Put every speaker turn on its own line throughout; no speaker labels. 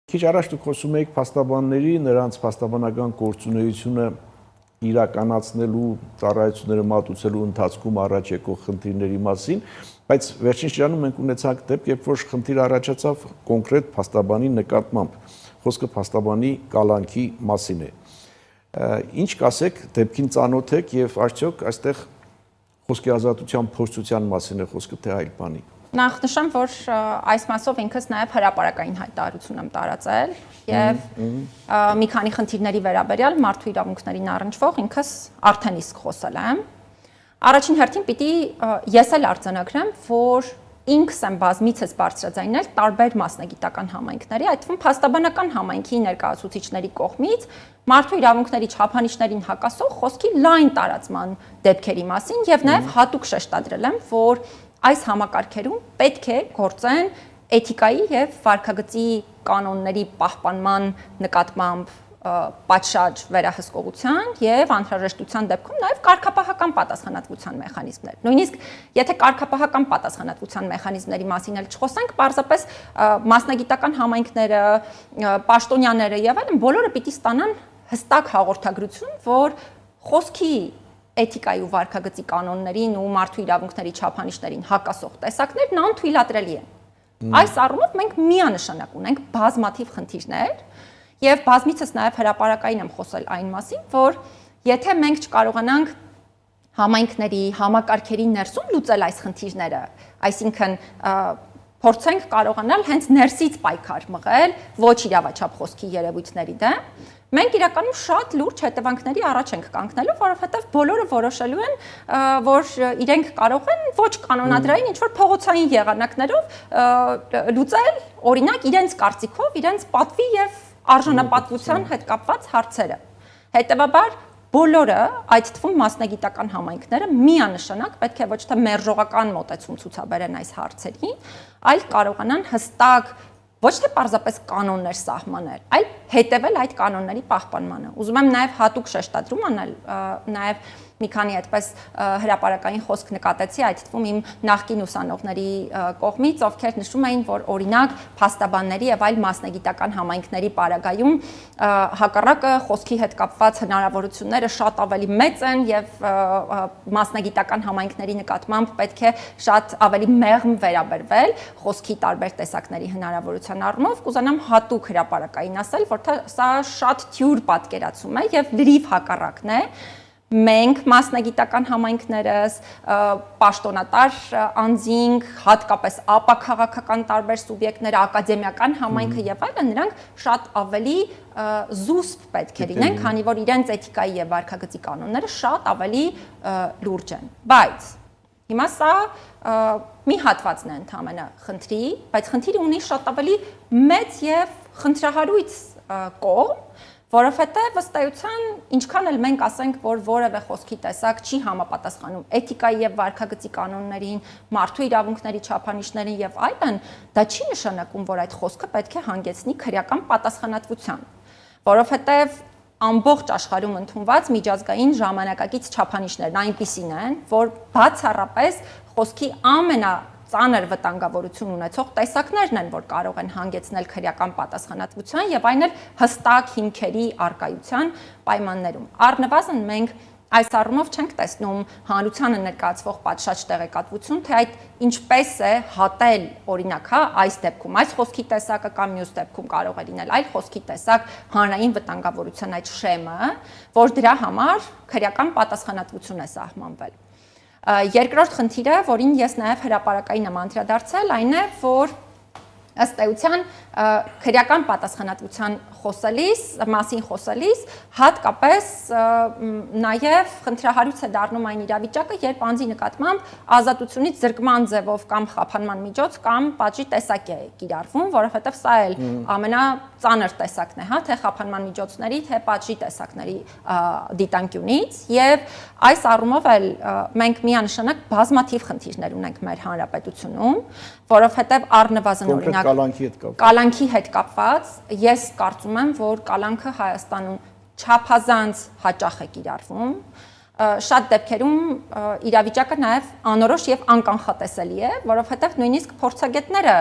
Քիչ առաջ դուք խոսում եք փաստաբանների, նրանց փաստաբանական գործունեությունը իրականացնելու, ծառայությունները մատուցելու ընթացքում առաջ եկող խնդիրների մասին, բայց վերջին շրջանում մենք ունեցանք դեպք, երբ որ խնդիր առաջացավ կոնկրետ փաստաբանի նկատմամբ, խոսքը փաստաբանի կալանքի մասին է։ Ինչ կասեք, դեպքին ծանոթ եք եւ արդյոք այստեղ խոսքի ազատության փորձության մասին է խոսքը, թե այլ բանի։
Նախ նշեմ, որ այս մասով ինքս նաև հրապարակային հայտարարություն եմ տարածել եւ մի քանի խնդիրների վերաբերյալ մարդու իրավունքներին առնչվող ինքս արդեն իսկ խոսել եմ։ Առաջին հերթին պիտի ես էլ արձանագրեմ, որ ինքս եմ բազմիցս բարձրաձայնել տարբեր մասնագիտական համայնքների, այդ թվում փաստաբանական համայնքի ներկայացուցիչների կողմից մարդու իրավունքների չափանիշներին հակասող խոսքի լայն տարածման դեպքերի մասին եւ նաեւ հատուկ շեշտադրել եմ, որ այս համակարգերում պետք է գործեն էթիկայի եւ վարքագծի կանոնների պահպանման նկատմամբ պատշաճ վերահսկողության եւ անհրաժեշտության դեպքում նաեւ կարգապահական պատասխանատվության մեխանիզմներ։ Նույնիսկ եթե կարգապահական պատասխանատվության մեխանիզմների մասին էլ չխոսենք, պարզապես մասնագիտական համայնքները, պաշտոնյաները եւ այլն բոլորը պիտի ստանան հստակ հաղորդագրություն, որ խոսքի էթիկայի ու վարքագծի կանոններին ու մարդու իրավունքների չափանիշներին հակասող տեսակներն անթույլատրելի են։ Այս առումով մենք միանշանակ ունենք բազմաթիվ խնդիրներ եւ բազմիցս նաեւ հրապարակային եմ խոսել այն մասին, որ եթե մենք չկարողանանք համայնքների, համակարգերի ներսում լուծել այս խնդիրները, այսինքն փորձենք կարողանալ հենց ներսից պայքար մղել ոչ իրավաչափ խոսքի երևույթների դեմ, մենք իրականում շատ լուրջ հետևանքների առաջ ենք կանգնելու, որովհետև բոլորը որոշելու են, որ իրենք կարող են ոչ կանոնադրային ինչ-որ փողոցային եղանակներով լուծել, օրինակ իրենց կարծիքով, իրենց պատվի եւ արժանապատվության հետ կապված հարցերը։ Հետևաբար բոլորը, այդ թվում մասնագիտական համայնքները միանշանակ պետք է ոչ թե մերժողական մոտեցում ցուցաբերեն այս հարցերին, այլ կարողանան հստակ ոչ թե պարզապես կանոններ սահմանել, այլ հետևել այդ կանոնների պահպանմանը։ Ուզում եմ նաև հատուկ շեշտադրում անել, նաև մի քանի այդպես հրապարակային խոսք նկատեցի, այդ թվում իմ նախկին ուսանողների կողմից, ովքեր նշում էին, որ օրինակ փաստաբանների եւ այլ մասնագիտական համայնքների պարագայում հակառակը խոսքի հետ կապված հնարավորությունները շատ ավելի մեծ են եւ մասնագիտական համայնքների նկատմամբ պետք է շատ ավելի մեղմ վերաբերվել խոսքի տարբեր տեսակների հնարավորության առումով, կուզենամ հատուկ հրապարակային ասել, որ սա շատ թյուր պատկերացում է եւ լրիվ հակառակն է։ Մենք մասնագիտական համայնքներս, պաշտոնատար անձինք, հատկապես ապաքաղաքական տարբեր սուբյեկտները, ակադեմիական համայնքը եւ այլն, նրանք շատ ավելի զուսպ պետք է լինեն, քանի որ իրենց էթիկայի եւ վարքագծի կանոնները շատ ավելի լուրջ են։ Բայց հիմա սա մի հատվածն է ընդհանրապես խնդրի, բայց խնդիրը ունի շատ ավելի մեծ եւ խնդրահարույց կողմ, որովհետև ըստ էության ինչքան էլ մենք ասենք, որ որևէ խոսքի տեսակ չի համապատասխանում էթիկայի եւ վարքագծի կանոններին, մարդու իրավունքների չափանիշներին եւ այլն, դա չի նշանակում, որ այդ խոսքը պետք է հանգեցնի քրեական պատասխանատվության, որովհետև ամբողջ աշխարհում ընդունված միջազգային ժամանակակից չափանիշներն այնպիսին են, որ բացառապես խոսքի ծանր վտանգավորություն ունեցող տեսակներն են, որ կարող են հանգեցնել քրեական պատասխանատվության եւ այն էլ հստակ հիմքերի առկայության պայմաններում։ Առնվազն մենք այս առումով չենք տեսնում հանրությանը ներկայացվող պատշաճ տեղեկատվություն, թե այդ ինչպես է հատել, օրինակ, այս դեպքում այս խոսքի տեսակը կամ մյուս դեպքում կարող է լինել այլ խոսքի տեսակ հանրային վտանգավորության այդ շեմը, որ դրա համար քրեական պատասխանատվություն է սահմանվել։ Երկրորդ խնդիրը, որին ես նաև հրապարակային եմ անդրադարձել, այն է, որ ըստ էության քրեական պատասխանատվության մասին խոսելիս հատկապես նաև խնդրահարույց է դառնում այն իրավիճակը, երբ անձի նկատմամբ ազատությունից զրկման ձևով կամ խափանման միջոց կամ պատժի տեսակ է կիրառվում, որովհետև սա էլ ամենածանր տեսակն է, թե խափանման միջոցների, թե պատժի տեսակների դիտանկյունից, եւ այս առումով էլ մենք միանշանակ բազմաթիվ խնդիրներ ունենք մեր հանրապետությունում, որովհետև առնվազն օրինակ կալանքի հետ կապված, ես կարծում եմ, որ կալանքը Հայաստանում չափազանց հաճախ է կիրառվում, շատ դեպքերում իրավիճակը նաև անորոշ եւ անկանխատեսելի է, որովհետեւ նույնիսկ փորձագետները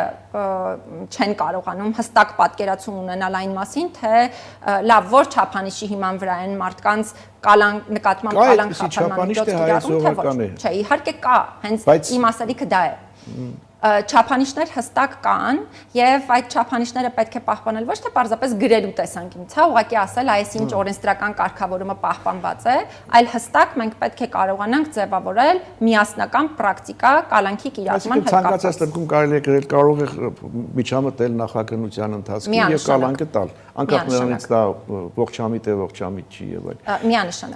չեն կարողանում հստակ պատկերացում ունենալ այն մասին, թե լավ որ չափանիշի հիման վրա են մարդկանց նկատմամբ կալանք խափանման միջոց կիրառում, թե ոչ։ Չէ, իհարկե կա, հենց իմ ասելիքը դա է։ Չափանիշներ հստակ կան եւ այդ չափանիշները պետք է պահպանել ոչ թե պարզապես գրելու տեսանկյունից, հա, ուղղակի ասել այս ինչ օրենսդրական կարգավորումը պահպանված է, այլ հստակ մենք պետք է կարողանանք ձևավորել միասնական պրակտիկա կալանքի կիրառման հետ կապված։
Ցանկացած դեպքում կարելի է գրել, կարող է միջամտել նախաքննության ընթացքում եւ կալանքը տալ, անկախ նրանից դա ողջամիտ է, ողջամիտ չի եւ այլն։
Միանշանակ